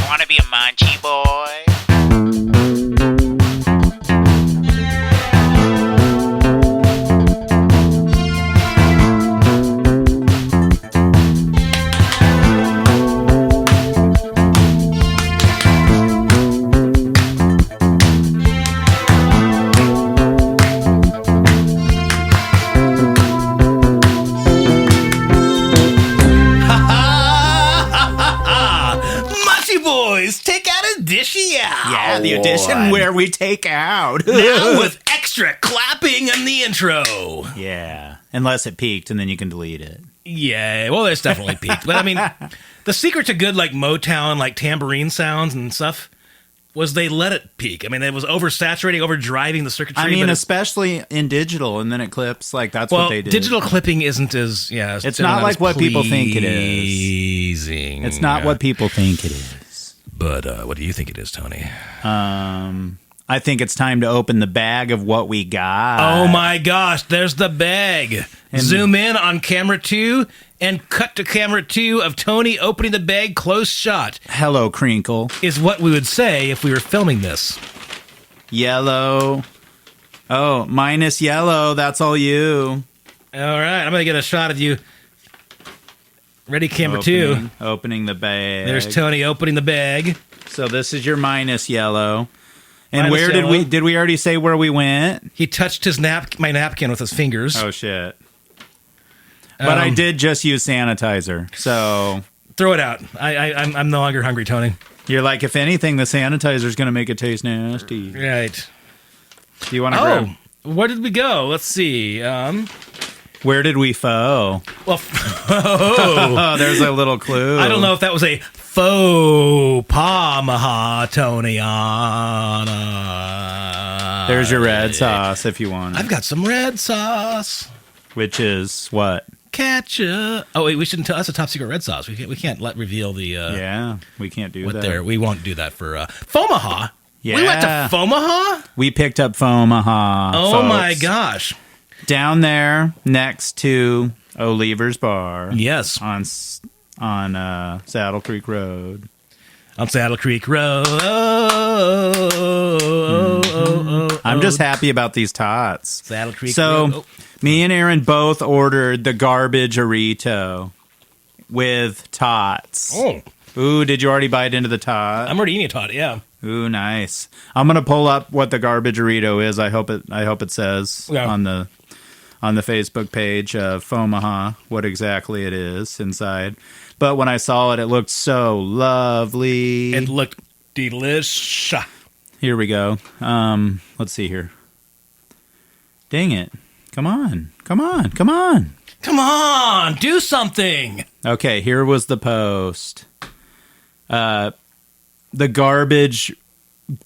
want to be a munchy boy? Yeah, the edition where we take out. Now with extra clapping in the intro. Yeah, unless it peaked, and then you can delete it. Yeah, well, there's definitely peaked. But I mean, the secret to good like Motown, like tambourine sounds and stuff, was they let it peak. I mean, it was oversaturating, overdriving the circuitry. I mean, especially in digital, and then it clips. Like, that's what they did. Digital clipping isn't as, it's not like what people think it is. It's not what people think it is. But what do you think it is, Tony? I think it's time to open the bag of what we got. Oh my gosh, there's the bag. And zoom in on camera 2 and cut to camera 2 of Tony opening the bag, close shot. Hello, Crinkle. Is what we would say if we were filming this. Yellow. Oh, minus yellow. That's all you. All right, I'm going to get a shot of you. Ready, camera 2. Opening the bag. There's Tony opening the bag. So this is your minus yellow. And minus where yellow. did we already say where we went? He touched my napkin with his fingers. Oh, shit. But I did just use sanitizer, so... Throw it out. I'm no longer hungry, Tony. You're like, if anything, the sanitizer's going to make it taste nasty. Right. Do you want to grab... Where did we go? Let's see. Where did we faux? Well, there's a little clue. I don't know if that was a Fauxmaha, Tony. There's your red sauce if you want it. I've got some red sauce. Which is what? Ketchup. Oh, wait, we shouldn't tell. That's a top secret red sauce. We can't reveal the... yeah, we can't do that. We won't do that for Fauxmaha. Yeah. We went to Fauxmaha? We picked up Fauxmaha. Oh, folks. my gosh. Down there next to Oliver's Bar. Yes. On Saddle Creek Road. On Saddle Creek Road. I'm just happy about these tots. Saddle Creek Road. So, me and Aaron both ordered the garbage Burrito with tots. Oh. Ooh, did you already bite into the tot? I'm already eating a tot, yeah. Ooh, nice. I'm gonna pull up what the garbage Burrito is. I hope it says on the Facebook page of Fauxmaha what exactly it is inside. But when I saw it, it looked so lovely. It looked delicious. Here we go. Let's see here. Dang it. Come on. Do something. Okay, here was the post. The garbage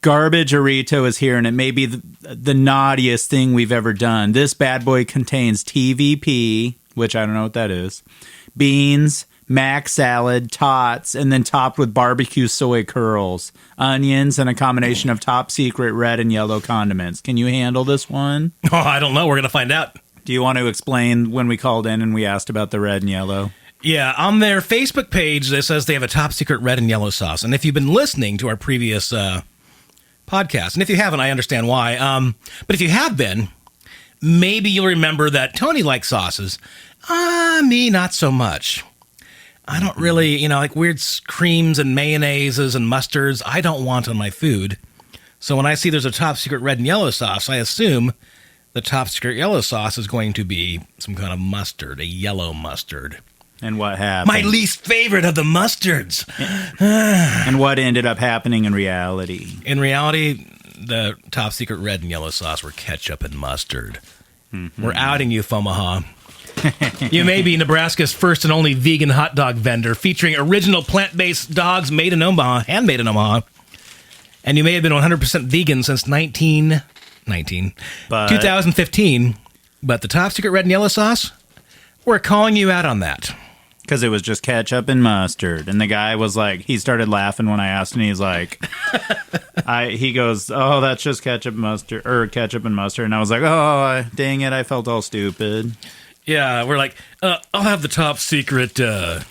Burrito is here, and it may be the naughtiest thing we've ever done. This bad boy contains TVP, which I don't know what that is, beans, mac salad, tots, and then topped with barbecue soy curls, onions, and a combination of top secret red and yellow condiments. Can you handle this one? Oh, I don't know. We're going to find out. Do you want to explain when we called in and we asked about the red and yellow? Yeah, on their Facebook page, it says they have a top secret red and yellow sauce. And if you've been listening to our previous podcast, and if you haven't, I understand why. But if you have been, maybe you'll remember that Tony likes sauces. Me, not so much. I don't really, like weird creams and mayonnaises and mustards, I don't want on my food. So when I see there's a top secret red and yellow sauce, I assume the top secret yellow sauce is going to be some kind of mustard, a yellow mustard. And what happened? My least favorite of the mustards. And what ended up happening in reality? In reality, the top secret red and yellow sauce were ketchup and mustard. Mm-hmm. We're outing you, Fauxmaha. You may be Nebraska's first and only vegan hot dog vendor featuring original plant-based dogs made in Omaha, handmade in Omaha. And you may have been 100% vegan since 2015. But the top secret red and yellow sauce, we're calling you out on that. Because it was just ketchup and mustard. And the guy was like, he started laughing when I asked, and he's like, he goes, oh, that's just ketchup and mustard. And I was like, oh, dang it, I felt all stupid. Yeah, we're like, I'll have the top secret red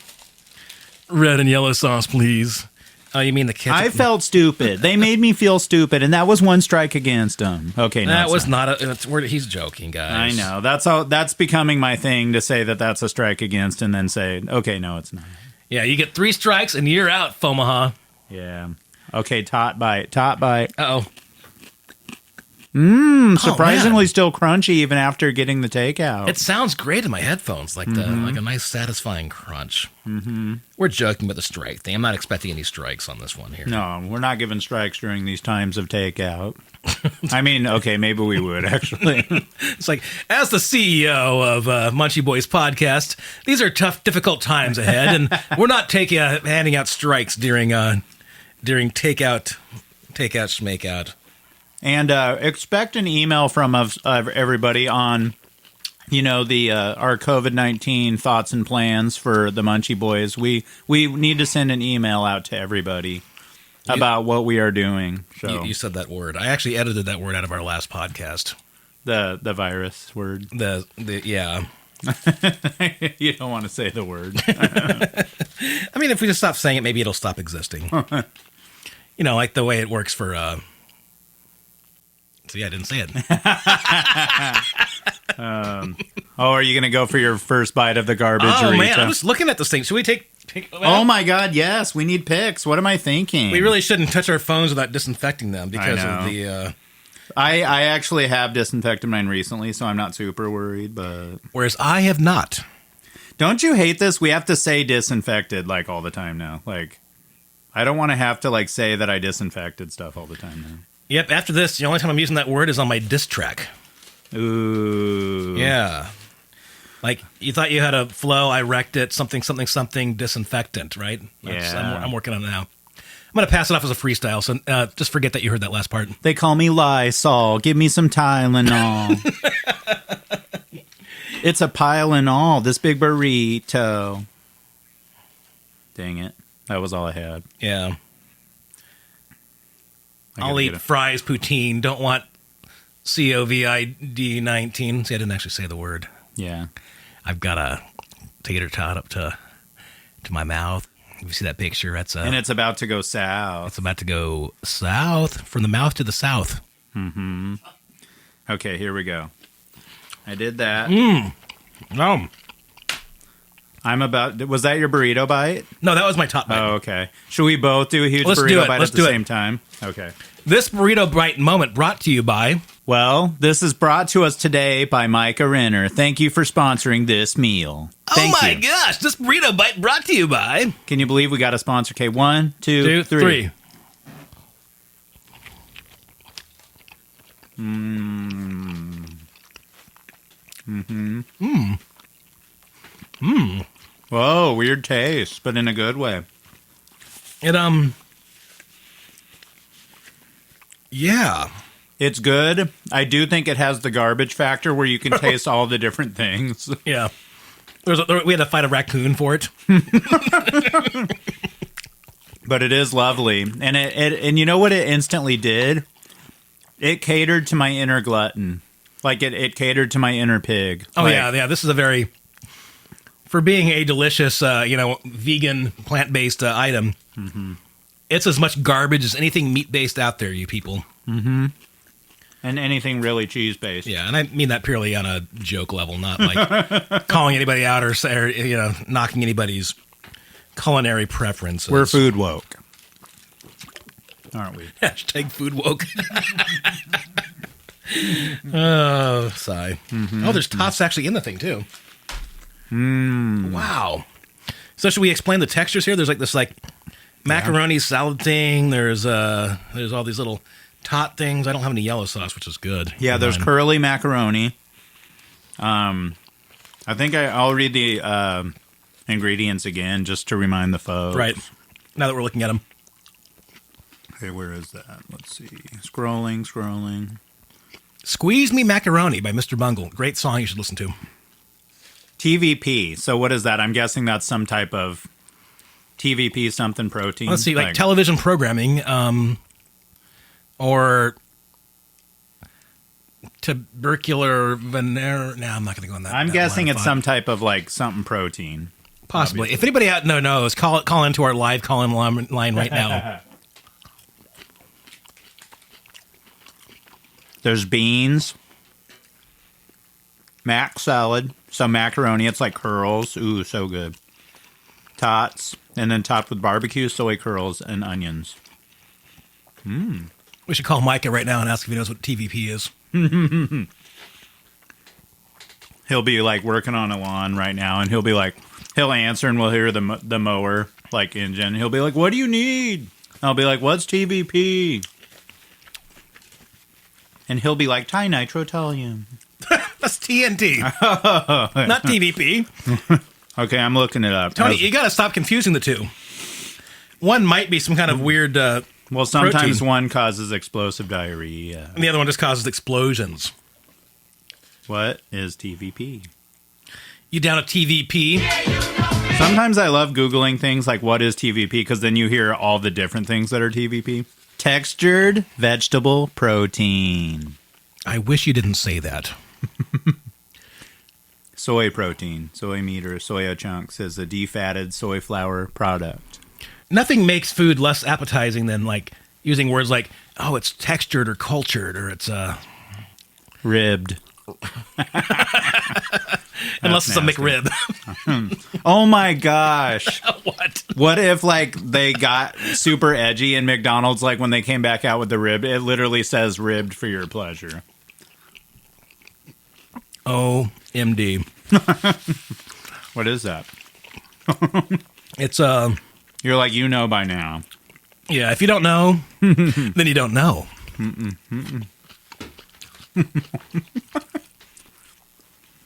and yellow sauce, please. Oh, you mean the ketchup? I felt stupid. They made me feel stupid, and that was one strike against them. Okay, no, That was not he's joking, guys. I know. That's becoming my thing to say that that's a strike against, and then say, okay, no, it's not. Yeah, you get 3 strikes and you're out, Fauxmaha. Yeah. Okay, tot bite. Uh-oh. Surprisingly still crunchy even after getting the takeout. It sounds great in my headphones, like like a nice, satisfying crunch. Mm-hmm. We're joking about the strike thing. I'm not expecting any strikes on this one here. No, we're not giving strikes during these times of takeout. I mean, okay, maybe we would, actually. It's like, as the CEO of Munchie Boys Podcast, these are tough, difficult times ahead, and we're not handing out strikes during takeout, schmakeout. And expect an email from everybody on, our COVID-19 thoughts and plans for the Munchie Boys. We need to send an email out to everybody about what we are doing. So you said that word. I actually edited that word out of our last podcast. The virus word. Yeah. You don't want to say the word. I mean, if we just stop saying it, maybe it'll stop existing. Like the way it works for... See, I didn't say it. Are you going to go for your first bite of the garbage? Oh, Burrito? man, I'm just looking at this thing. Should we take Oh, my God, yes. We need pics. What am I thinking? We really shouldn't touch our phones without disinfecting them because of the... I actually have disinfected mine recently, so I'm not super worried, but... Whereas I have not. Don't you hate this? We have to say disinfected, all the time now. I don't want to have to, say that I disinfected stuff all the time now. Yep, after this, the only time I'm using that word is on my diss track. Ooh. Yeah. You thought you had a flow, I wrecked it, something, disinfectant, right? Yeah. I'm working on it now. I'm going to pass it off as a freestyle, so just forget that you heard that last part. They call me Lysol. Give me some Tylenol. It's a pile and all, this big burrito. Dang it. That was all I had. Yeah. I'll eat fries, poutine. Don't want COVID-19. See, I didn't actually say the word. Yeah. I've got a tater tot up to my mouth. If you see that picture, and it's about to go south. It's about to go south, from the mouth to the south. Mm-hmm. Okay, here we go. I did that. No. Was that your burrito bite? No, that was my top bite. Oh, okay. Should we both do a huge burrito bite at the same time? Okay. This burrito bite moment brought to you by... Well, this is brought to us today by Micah Renner. Thank you for sponsoring this meal. Thank you. Gosh, this burrito bite brought to you by... Can you believe we got a sponsor? Okay, 1, 2, 3. Whoa, weird taste, but in a good way. Yeah. It's good. I do think it has the garbage factor where you can taste all the different things. Yeah. We had to fight a raccoon for it. But it is lovely. And you know what it instantly did? It catered to my inner glutton. It catered to my inner pig. Oh, yeah. This is a very... For being a delicious, vegan, plant-based item, it's as much garbage as anything meat-based out there, you people. Mm-hmm. And anything really cheese-based. Yeah, and I mean that purely on a joke level, not calling anybody out or knocking anybody's culinary preferences. We're food woke, aren't we? Hashtag food woke. Oh, sigh. Mm-hmm. Oh, there's tots actually in the thing, too. Wow. So should we explain the textures here? There's this macaroni salad thing. There's all these little tot things. I don't have any yellow sauce, which is good. Yeah, there's curly macaroni. I think I'll read the ingredients again just to remind the folks. Right. Now that we're looking at them. Okay, where is that? Let's see. Scrolling. Squeeze Me Macaroni by Mr. Bungle. Great song you should listen to. TVP. So what is that? I'm guessing that's some type of TVP something protein. Let's see, television programming, or tubercular venereal. No, I'm not going to go on that. I'm guessing it's some type of something protein. Possibly. obviously. If anybody out knows, call into our live call-in line right now. There's beans, mac salad, some macaroni. It's like curls. Ooh, so good. Tots, and then topped with barbecue, soy curls, and onions. We should call Micah right now and ask if he knows what TVP is. He'll be like working on a lawn right now, and he'll answer, and we'll hear the mower like engine. He'll be like, "What do you need?" I'll be like, "What's TVP?" And he'll be like, "Thai nitrotoluene." That's TNT, not TVP. Okay, I'm looking it up. Tony, you got to stop confusing the two. One might be some kind of weird. Well, sometimes protein. one causes explosive diarrhea. And the other one just causes explosions. What is TVP? You down a TVP? Sometimes I love Googling things like what is TVP, because then you hear all the different things that are TVP. Textured vegetable protein. I wish you didn't say that. Soy protein, soy meat or soya chunks is a defatted soy flour product. Nothing makes food less appetizing than like using words like, oh, it's textured or cultured or it's Ribbed. unless it's a nasty. McRib. Oh my gosh. What? What if like they got super edgy and McDonald's, like when they came back out with the rib, it literally says ribbed for your pleasure. OMD. What is that? It's You're like, you know by now. yeah, if you don't know, then you don't know.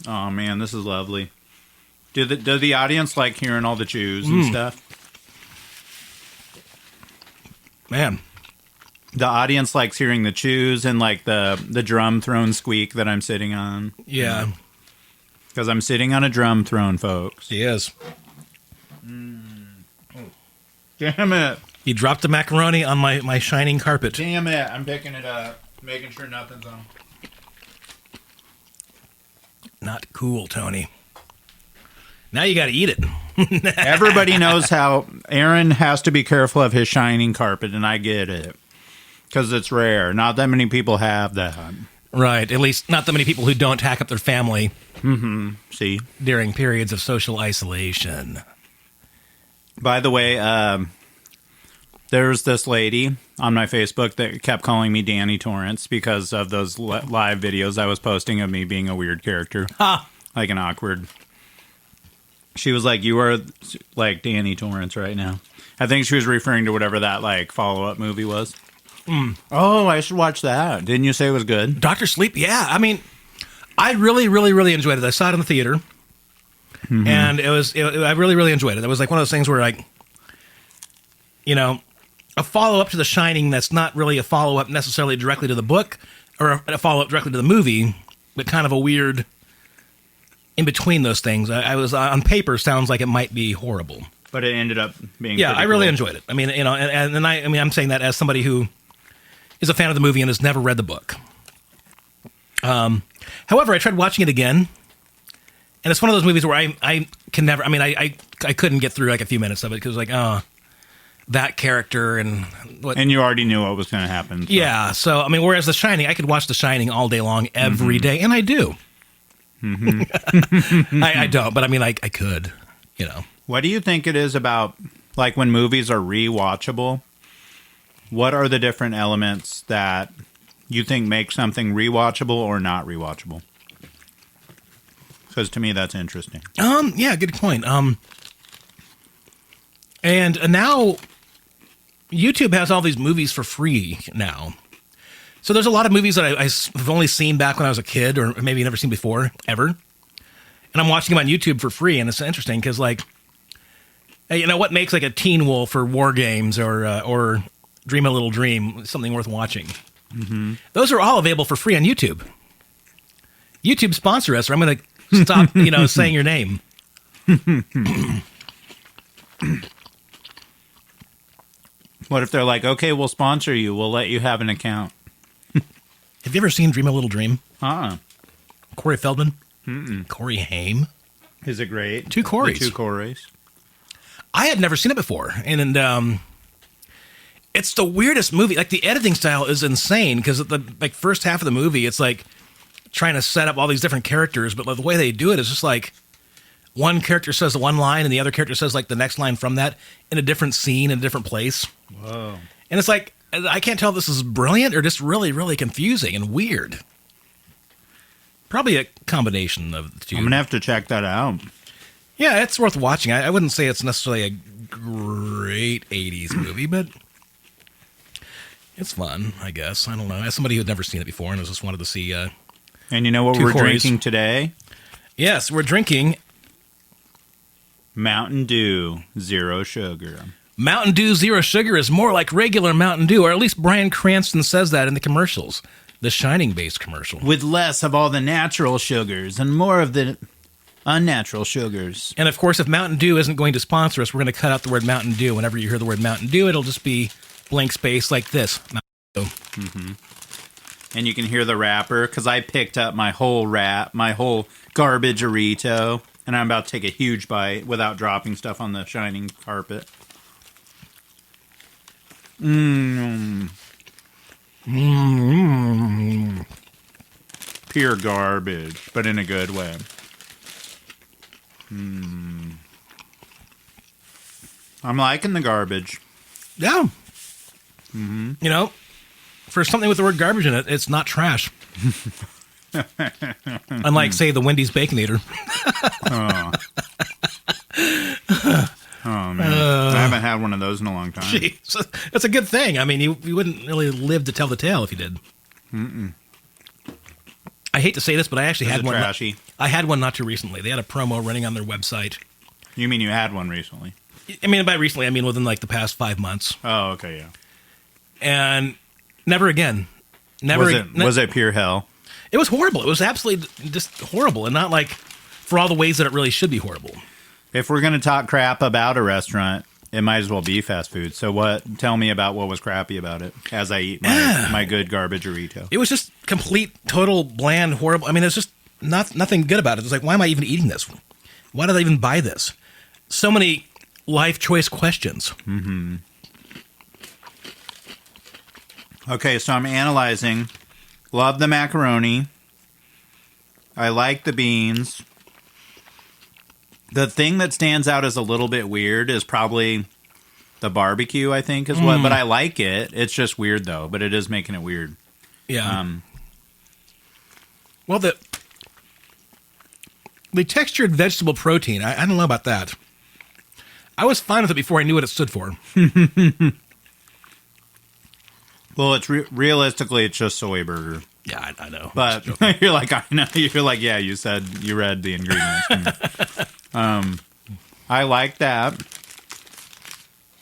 Oh man, this is lovely. Do the audience like hearing all the chews and stuff? Man. The audience likes hearing the chews and like the drum throne squeak that I'm sitting on. Yeah. Because I'm sitting on a drum throne, folks. He is. Damn it. He dropped the macaroni on my shining carpet. Damn it. I'm picking it up. Making sure nothing's on. Not cool, Tony. Now you got to eat it. Everybody knows how Aaron has to be careful of his shining carpet, and I get it. Because it's rare. Not that many people have that. Right. At least not that many people who don't hack up their family See? during periods of social isolation. By the way, there's this lady on my Facebook that kept calling me Danny Torrance because of those live videos I was posting of me being a weird character. Ha! Like an awkward. She was like, you are like Danny Torrance right now. I think she was referring to whatever that like follow-up movie was. Oh, I should watch that. Didn't you say it was good? Dr. Sleep, yeah. I mean, I really, really, really enjoyed it. I saw it in the theater, and I really, really enjoyed it. It was like one of those things where, like, you know, a follow-up to The Shining that's not really a follow-up necessarily directly to the book or a follow-up directly to the movie, but kind of a weird in between those things. I was on paper sounds like it might be horrible, but it ended up being I pretty really cool. enjoyed it. I mean, you know, and I'm saying that as somebody who is a fan of the movie and has never read the book. However, I tried watching it again, and it's one of those movies where I can never. I mean, I couldn't get through like a few minutes of it because like that character and what. And you already knew what was going to happen. So. Yeah, so I mean, whereas The Shining, I could watch The Shining all day long, every day, and I do. I don't, but I mean, I could, you know. What do you think it is about, like, when movies are rewatchable? What are the different elements that you think make something rewatchable or not rewatchable? Because to me, that's interesting. Yeah, good point. And now YouTube has all these movies for free now. So there's a lot of movies that I've only seen back when I was a kid, or maybe never seen before, ever. And I'm watching them on YouTube for free, and it's interesting because, like, hey, you know, what makes like a Teen Wolf or War Games or Dream a Little Dream something worth watching? Those are all available for free on YouTube. YouTube sponsor us, or I'm going to stop, you know, saying your name. What if they're like, okay, we'll sponsor you. We'll let you have an account. Have you ever seen Dream a Little Dream? Uh-uh. Corey Feldman? Corey Haim? Is it great? Two Coreys. The two Coreys. I had never seen it before, and it's the weirdest movie. Like, the editing style is insane because the first half of the movie, it's like trying to set up all these different characters, but the way they do it is just like one character says the one line and the other character says like the next line from that in a different scene in a different place. Whoa. And it's like, I can't tell if this is brilliant or just really, really confusing and weird. Probably a combination of the two. I'm going to have to check that out. Yeah, it's worth watching. I wouldn't say it's necessarily a great 80s movie, but it's fun, I guess. I don't know. As somebody who had never seen it before and just wanted to see... and you know what we're drinking today? Yes, we're drinking... Mountain Dew Zero Sugar. Mountain Dew Zero Sugar is more like regular Mountain Dew, or at least Bryan Cranston says that in the commercials. The Shining-based commercial. With less of all the natural sugars and more of the unnatural sugars. And of course, if Mountain Dew isn't going to sponsor us, we're going to cut out the word Mountain Dew. Whenever you hear the word Mountain Dew, it'll just be blank space like this. Mountain Dew. Mm-hmm. And you can hear the wrapper, because I picked up my whole garbage Burrito, and I'm about to take a huge bite without dropping stuff on the shining carpet. Mmm. Mm-hmm. Pure garbage, but in a good way. I'm liking the garbage. Yeah. Mm-hmm. You know, for something with the word garbage in it, it's not trash. Unlike, say, the Wendy's Baconator. Oh, man. I haven't had one of those in a long time. Jeez. That's a good thing. I mean, you wouldn't really live to tell the tale if you did. Mm-mm. I hate to say this, but I actually had one. Trashy? I had one not too recently. They had a promo running on their website. You mean you had one recently? I mean, by recently, I mean within like the past 5 months. Oh, okay, yeah. And never again. Was it pure hell? It was horrible. It was absolutely just horrible, and not like for all the ways that it really should be horrible. If we're going to talk crap about a restaurant, it might as well be fast food. So tell me about what was crappy about it as I eat my good garbage Burrito. It was just complete, total, bland, horrible. I mean, there's just nothing good about it. It's like, why am I even eating this? Why did I even buy this? So many life choice questions. Mm-hmm. Okay, so I'm analyzing. Love the macaroni. I like the beans. The thing that stands out as a little bit weird is probably the barbecue, I think, is what. But I like it. It's just weird, though. But it is making it weird. Yeah. Well, the textured vegetable protein, I don't know about that. I was fine with it before I knew what it stood for. Well, it's realistically, it's just soy burger. Yeah, I know. But you're like, I know. You're like, yeah, you read the ingredients. I like that.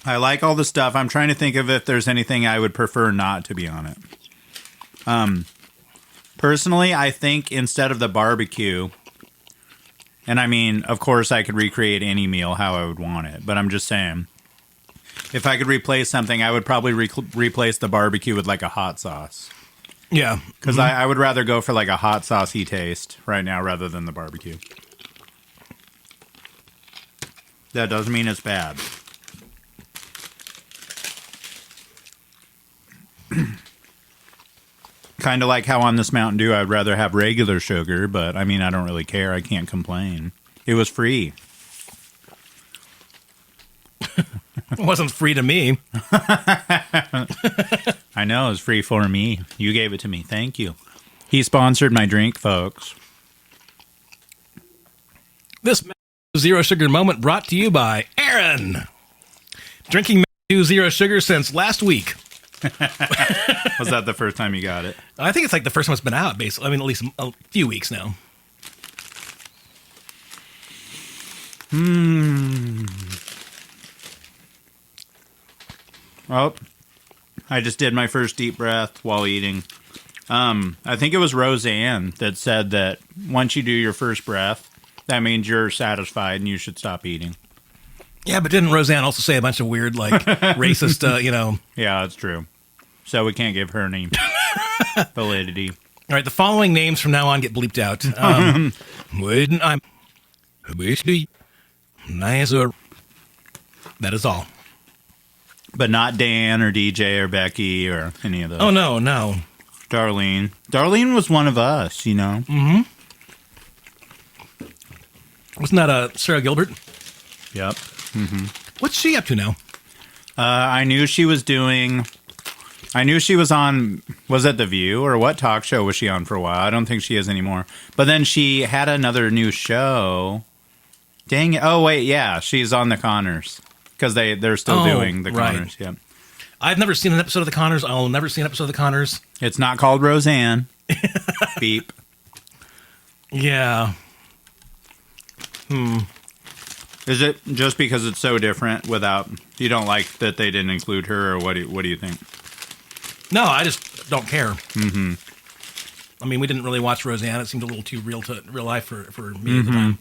I like all the stuff. I'm trying to think of if there's anything I would prefer not to be on it. Personally, I think instead of the barbecue, and I mean, of course, I could recreate any meal how I would want it, but I'm just saying, if I could replace something, I would probably replace the barbecue with like a hot sauce. Yeah. Because I would rather go for like a hot saucy taste right now rather than the barbecue. That doesn't mean it's bad. Kind of like how on this Mountain Dew, I'd rather have regular sugar, but I mean, I don't really care. I can't complain. It was free. It wasn't free to me. I know, it was free for me. You gave it to me. Thank you. He sponsored my drink, folks. This Zero Sugar moment brought to you by Aaron. Drinking Mountain Dew Zero Sugar since last week. Was that the first time you got it? I think it's like the first time it's been out, basically. I mean, at least a few weeks now. Oh, I just did my first deep breath while eating. I think it was Roseanne that said that once you do your first breath, that means you're satisfied and you should stop eating. Yeah, but didn't Roseanne also say a bunch of weird, like, racist, Yeah, that's true. So we can't give her any validity. All right, the following names from now on get bleeped out. That is all. But not Dan or DJ or Becky or any of those. Oh, no. Darlene. Darlene was one of us, you know? Mm-hmm. Wasn't that Sarah Gilbert? Yep. Mm-hmm. What's she up to now? I knew she was on, was it The View, or what talk show was she on for a while? I don't think she is anymore. But then she had another new show. Dang it. Oh, wait, yeah. She's on The Connors. Because they're still doing The Connors, yeah. I've never seen an episode of The Connors. I'll never see an episode of The Connors. It's not called Roseanne. Beep. Yeah. Is it just because it's so different without... You don't like that they didn't include her, or what do you think? No, I just don't care. Mm-hmm. I mean, we didn't really watch Roseanne. It seemed a little too real life for me at the time.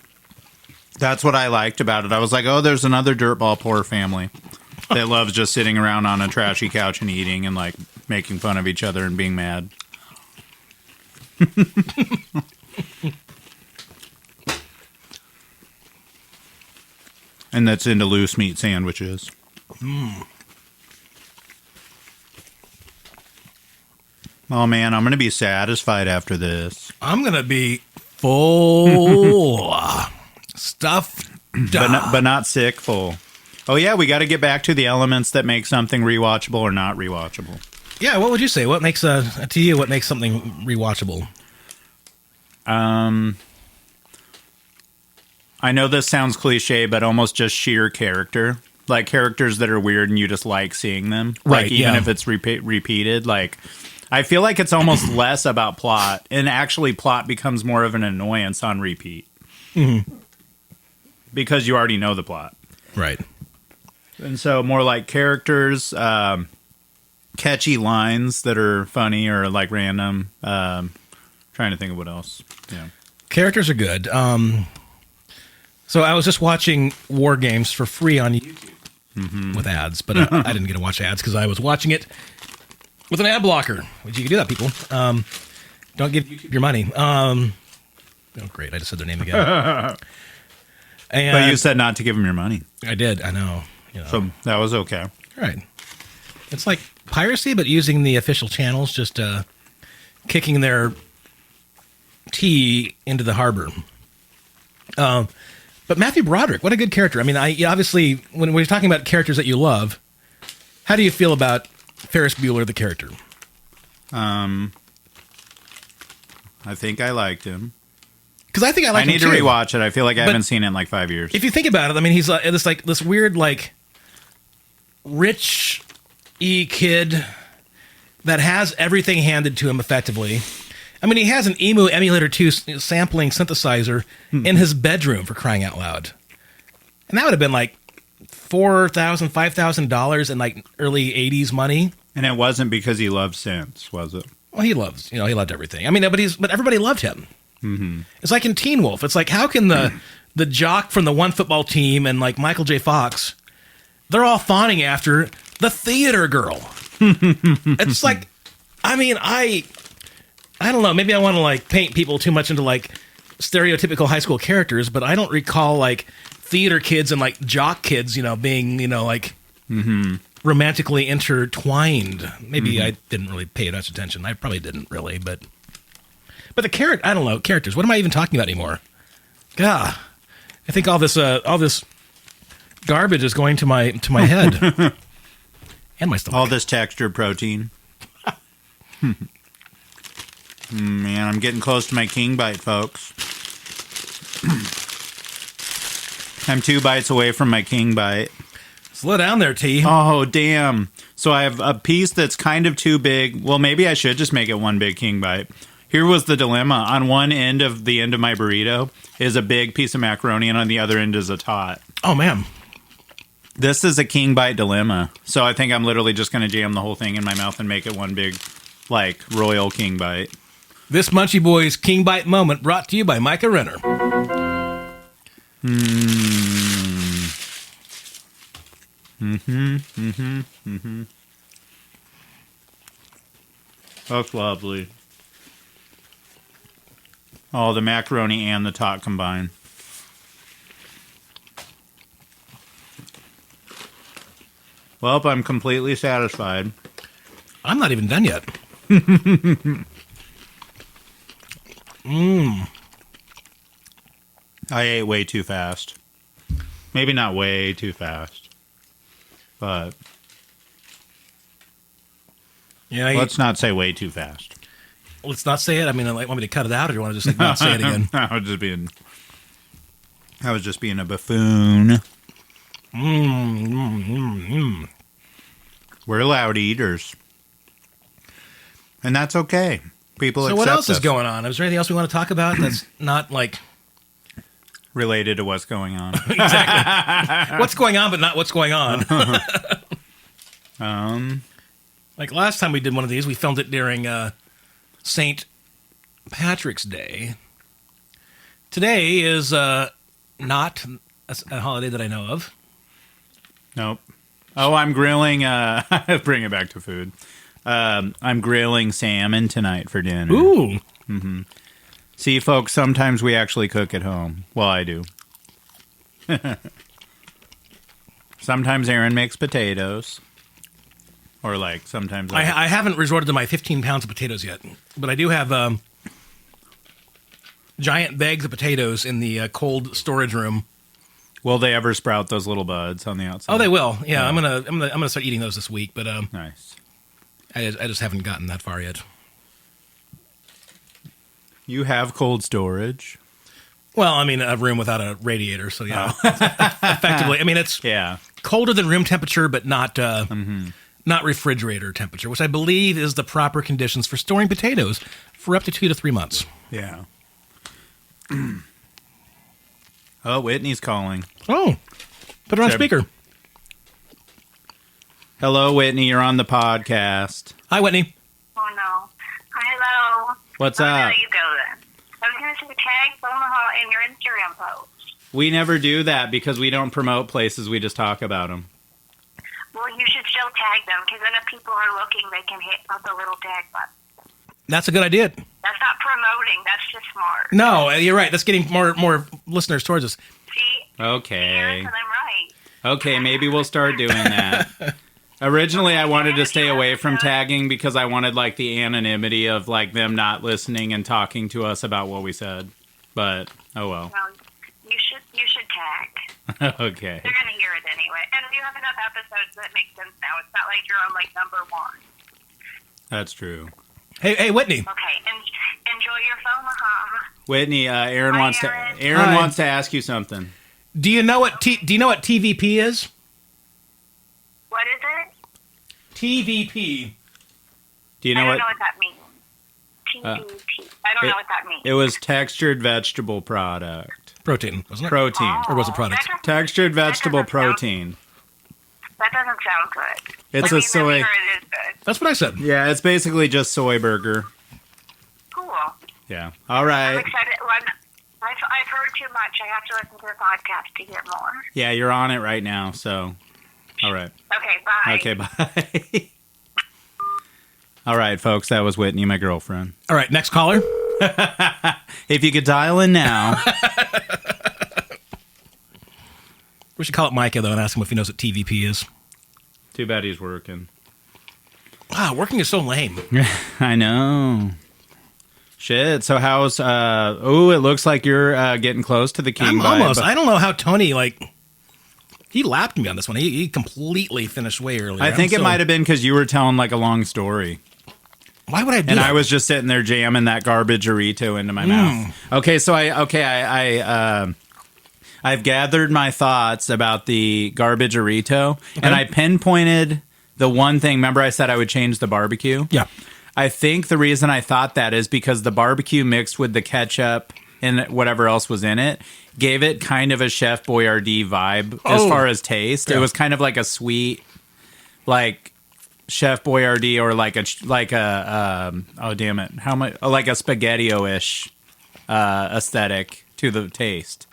That's what I liked about it. I was like, oh, there's another dirtball poor family that loves just sitting around on a trashy couch and eating and, like, making fun of each other and being mad. And that's into loose meat sandwiches. Oh, man, I'm going to be satisfied after this. I'm going to be full. Stuffed. But not sick full. Oh, yeah, we got to get back to the elements that make something rewatchable or not rewatchable. Yeah, what would you say? What makes to you? What makes something rewatchable? I know this sounds cliche, but almost just sheer character. Like characters that are weird and you just like seeing them. Right, like even if it's repeated. Like I feel like it's almost less about plot, and actually plot becomes more of an annoyance on repeat. Mm-hmm. Because you already know the plot. Right. And so more like characters, catchy lines that are funny or like random. Trying to think of what else. Yeah. Characters are good. So I was just watching War Games for free on YouTube with ads, but I didn't get to watch ads because I was watching it with an ad blocker. Which you can do that, people. Don't give YouTube your money. Oh, great. I just said their name again. But you said not to give them your money. I did. I know. You know. So that was okay. Right. It's like piracy, but using the official channels, just kicking their tea into the harbor. But Matthew Broderick, what a good character. I mean, obviously, when we're talking about characters that you love, how do you feel about Ferris Bueller, the character? I think I liked him. Because I think I like him need too. to rewatch it. I feel like I haven't seen it in like 5 years. If you think about it, I mean, he's this weird, like, rich-y kid that has everything handed to him effectively. I mean, he has an Emu Emulator 2 sampling synthesizer in his bedroom, for crying out loud. And that would have been like $4,000, $5,000 in like early 80s money. And it wasn't because he loved synths, was it? Well, he loved everything. I mean, but everybody loved him. Mm-hmm. It's like in Teen Wolf. It's like, how can the jock from the one football team and like Michael J. Fox, they're all fawning after the theater girl. It's like, I mean, I don't know. Maybe I want to like paint people too much into like stereotypical high school characters, but I don't recall like theater kids and like jock kids, being, like romantically intertwined. Maybe I didn't really pay much attention. I probably didn't really, but the character, I don't know, characters. What am I even talking about anymore? God, I think all this garbage is going to my head and my stomach. All this textured protein. Man, I'm getting close to my king bite, folks. I'm 2 bites away from my king bite. Slow down there, T. Oh, damn. So I have a piece that's kind of too big. Well, maybe I should just make it one big king bite. Here was the dilemma. On one end of my burrito is a big piece of macaroni, and on the other end is a tot. Oh, man. This is a king bite dilemma. So I think I'm literally just going to jam the whole thing in my mouth and make it one big, like, royal king bite. This Munchie Boys King Bite moment brought to you by Micah Renner. That's lovely. Oh, the macaroni and the tot combined. Well, I'm completely satisfied. I'm not even done yet. I ate way too fast. Maybe not way too fast, but Yeah, let's not say way too fast. let's not say it. I mean, want me to cut it out, or do you want to just not say it again? I was just being a buffoon. We're loud eaters, and that's okay. People So accept what else is us. going on? Is there anything else we want to talk about that's not like related to what's going on? exactly what's going on, but not what's going on? Like last time we did one of these, we filmed it during St. Patrick's Day. Today is not a holiday that I know of. Nope. Oh, I'm grilling. Bring it back to food. I'm grilling salmon tonight for dinner. Ooh. See, folks, sometimes we actually cook at home. Well, I do. Sometimes Aaron makes potatoes. Or, like, sometimes... I haven't resorted to my 15 pounds of potatoes yet, but I do have giant bags of potatoes in the cold storage room. Will they ever sprout those little buds on the outside? Oh, they will. Yeah, I'm gonna start eating those this week, but Nice. I just haven't gotten that far yet. You have cold storage? Well, I mean, a room without a radiator, so yeah. Effectively, I mean, it's Yeah. colder than room temperature, but not not refrigerator temperature, which I believe is the proper conditions for storing potatoes for up to 2 to 3 months. Yeah. Oh, Whitney's calling. Oh, put her on Should I- speaker. Hello, Whitney. You're on the podcast. Hi, Whitney. Oh no. Hello. What's I'll up? let you go then. I was going to say tag Fauxmaha in your Instagram post. We never do that because we don't promote places. We just talk about them. Well, you should still tag them because then if people are looking, they can hit the little tag button. That's a good idea. That's not promoting. That's just smart. No, you're right. That's getting more listeners towards us. See? Okay. Harrison, I'm right. Okay, maybe we'll start doing that. Originally, I wanted to stay away from tagging because I wanted, like, the anonymity of, like, them not listening and talking to us about what we said. But, oh well. Well, you should tag. Okay. They're going to hear it anyway. And you have enough episodes that make sense now. It's not like you're on, like, number 1. That's true. Hey, Whitney. Okay. Enjoy your Fauxmaha. Whitney, Aaron Hi, wants to Aaron. Aaron Hi. wants to ask you something. Do you know what TVP is? What is it? TVP. Do you I know don't what? know what that means. TVP. I don't know what that means. It was textured vegetable product. Protein, wasn't it? Protein. Or was it product? That doesn't- Textured vegetable that doesn't sound- protein. That doesn't sound good. It's I a mean, soy. I'm sure it is good. That's what I said. Yeah, it's basically just soy burger. Cool. Yeah. All I'm right. excited. I've heard too much. I have to listen to the podcast to hear more. Yeah, you're on it right now, so. All right. Okay, bye. Okay, bye. All right, folks, that was Whitney, my girlfriend. All right, next caller. If you could dial in now. We should call it Micah, though, and ask him if he knows what TVP is. Too bad he's working. Wow, working is so lame. I know. Shit. So how's it looks like you're getting close to the king. I'm by- almost. but- I don't know how Tony, he lapped me on this one. He completely finished way earlier. I think it might have been because you were telling like a long story. Why would I do And that? I was just sitting there jamming that garbage Burrito into my mouth. Okay, so I've gathered my thoughts about the garbage Burrito, and I pinpointed the one thing. Remember, I said I would change the barbecue. Yeah. I think the reason I thought that is because the barbecue mixed with the ketchup and whatever else was in it gave it kind of a Chef Boyardee vibe as Oh. far as taste. Yeah. It was kind of like a sweet, like Chef Boyardee or like a oh damn it, how much like a SpaghettiO-ish aesthetic to the taste.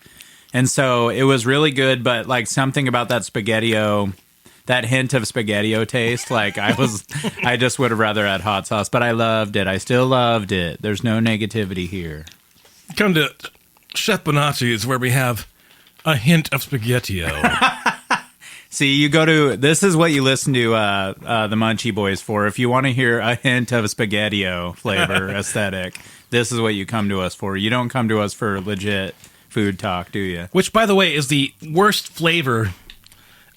And so it was really good, but like something about that SpaghettiO, that hint of SpaghettiO taste, like I just would have rather had hot sauce, but I loved it. I still loved it. There's no negativity here. Come to Chef Bonacci's, where we have a hint of SpaghettiO. See, you go to, this is what you listen to the Munchie Boys for. If you want to hear a hint of Spaghetti-O flavor aesthetic, this is what you come to us for. You don't come to us for legit food talk, do you? Which, by the way, is the worst flavor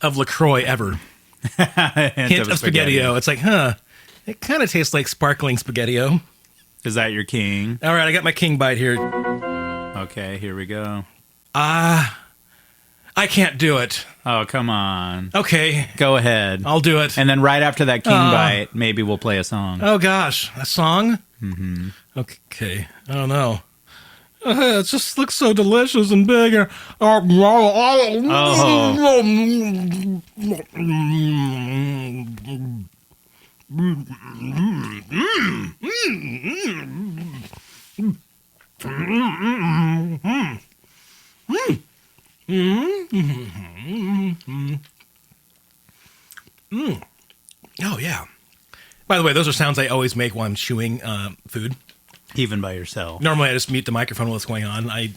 of Lacroix ever. Hint of Spaghetti-O. It's like, it kind of tastes like sparkling Spaghetti-O. Is that your king? All right, I got my king bite here. Okay, here we go. I can't do it. Oh, come on. Okay. Go ahead. I'll do it. And then right after that king bite, maybe we'll play a song. Oh, gosh. A song? Mm-hmm. Okay. I don't know. It just looks so delicious and big. Oh. Oh, yeah. By the way, those are sounds I always make while I'm chewing food. Even by yourself. Normally, I just mute the microphone while it's going on. I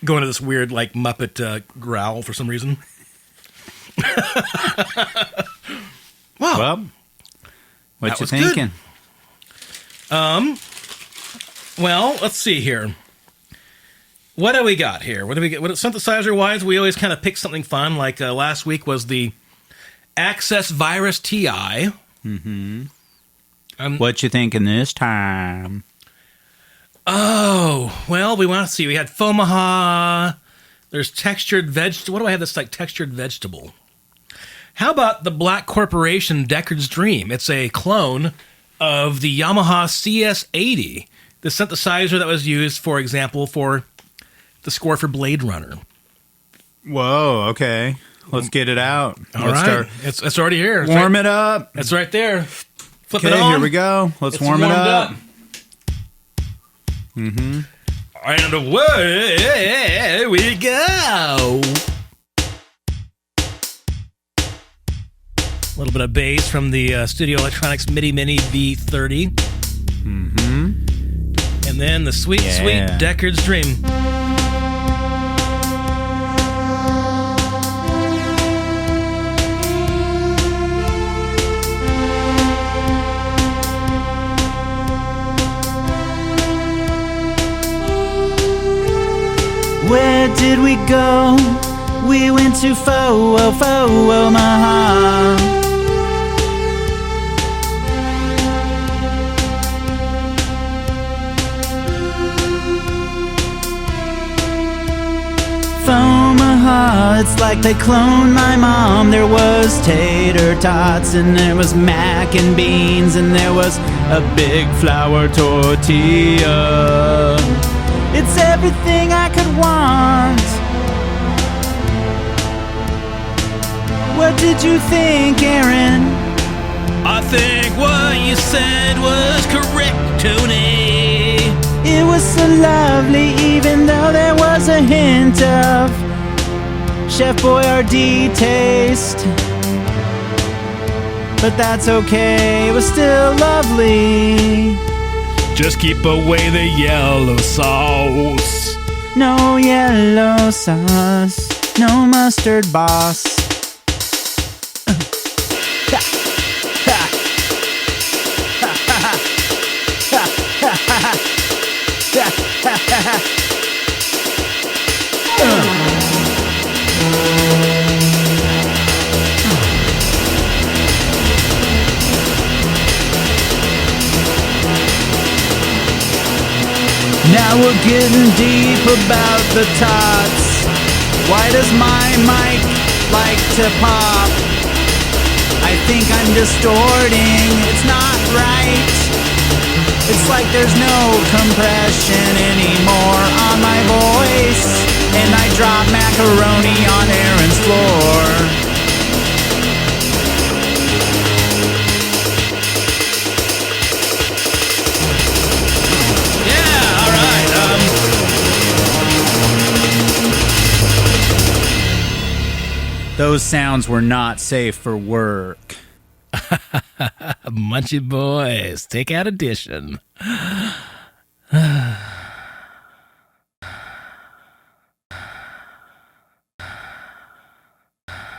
go into this weird, like, Muppet growl for some reason. Wow. Well, what you thinking? Well, let's see here. What do we got here? What do we get? What synthesizer-wise, we always kind of pick something fun. Like last week was the Access Virus TI. Mm-hmm. What you thinking this time? Oh, well, we want to see. We had Fauxmaha. There's textured vegetable. What do I have that's like textured vegetable? How about the Black Corporation Deckard's Dream? It's a clone of the Yamaha CS80, the synthesizer that was used, for example, for the score for Blade Runner. Whoa, okay. Let's get it out. All right. It's already here. Warm it up. It's right there. Flip it Okay, on. here we go. Let's warm it up. Mm-hmm. And away we go. A little bit of bass from the Studio Electronics MIDI Mini V30. Mm-hmm. And then the sweet Deckard's Dream. Where did we go? We went to Fauxmaha. Fauxmaha, it's like they cloned my mom. There was tater tots and there was mac and beans and there was a big flour tortilla. It's everything I could want. What did you think, Aaron? I think what you said was correct, Tony. It was so lovely, even though there was a hint of Chef Boyardee taste. But that's okay, it was still lovely. Just keep away the yellow sauce. No yellow sauce, no mustard boss. Now we're getting deep about the tots. Why does my mic like to pop? I think I'm distorting, it's not right. It's like there's no compression anymore on my voice. And I drop macaroni on Aaron's floor. Those sounds were not safe for work. Munchie Boys, Takeout Edition.